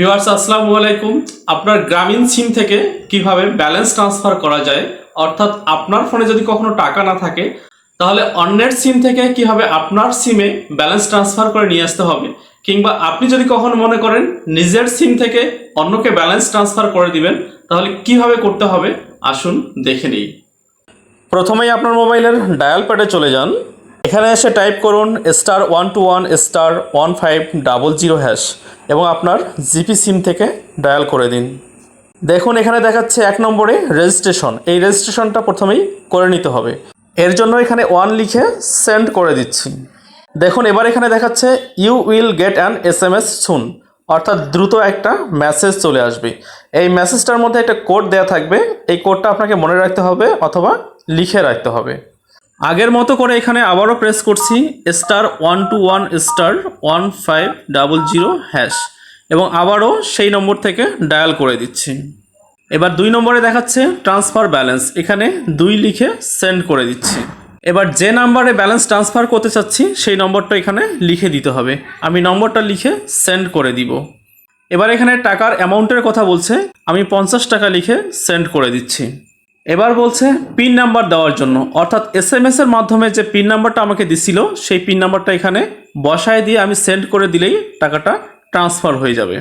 Viewers আসসালামু আলাইকুম। আপনার গ্রামীণ সিম থেকে কিভাবে ব্যালেন্স ট্রান্সফার করা যায়, অর্থাৎ আপনার ফোনে যদি কখনো টাকা না থাকে তাহলে অন্যের সিম থেকে কিভাবে আপনার সিমে ব্যালেন্স ট্রান্সফার করে নিয়ে আসতে হবে, কিংবা আপনি যদি কখনো মনে করেন নিজের সিম থেকে অন্যকে ব্যালেন্স ট্রান্সফার করে দিবেন তাহলে কিভাবে করতে হবে আসুন দেখে নিই। প্রথমেই আপনার মোবাইলের ডায়াল প্যাডে চলে যান। এখানে এসে টাইপ করুন *121*1500# এবং আপনার জিপি সিম থেকে ডায়াল করে দিন। দেখুন এখানে দেখাচ্ছে 1 নম্বরে রেজিস্ট্রেশন। এই রেজিস্ট্রেশনটা প্রথমেই করে নিতে হবে। এর জন্য এখানে 1 লিখে সেন্ড করে দিচ্ছি। দেখুন এবার এখানে দেখাচ্ছে you will get an SMS soon, অর্থাৎ দ্রুত একটা মেসেজ চলে আসবে। এই মেসেজটার মধ্যে একটা কোড দেওয়া থাকবে, এই কোডটা আপনাকে মনে রাখতে হবে অথবা লিখে রাখতে হবে। আগের মতো করে এখানে আবারও প্রেস করছি *121*1500# এবং আবারও সেই নম্বর থেকে ডায়াল করে দিচ্ছি। এবার 2 নম্বরে দেখাচ্ছে ট্রান্সফার ব্যালেন্স, এখানে 2 লিখে সেন্ড করে দিচ্ছি। এবার যে নাম্বারে ব্যালেন্স ট্রান্সফার করতে চাচ্ছি সেই নম্বরটা এখানে লিখে দিতে হবে। আমি নম্বরটা লিখে সেন্ড করে দিব। এবার এখানে টাকার অ্যামাউন্টের কথা বলছে, আমি 50 টাকা লিখে সেন্ড করে দিচ্ছি। এবার বলছে পিন নাম্বার দেওয়ার জন্য, অর্থাৎ SMS এর মাধ্যমে যে পিন নাম্বারটা আমাকে দিছিল সেই পিন নাম্বারটা এখানে বসায় দিয়ে আমি সেন্ড করে দিলেই টাকাটা ট্রান্সফার হয়ে যাবে।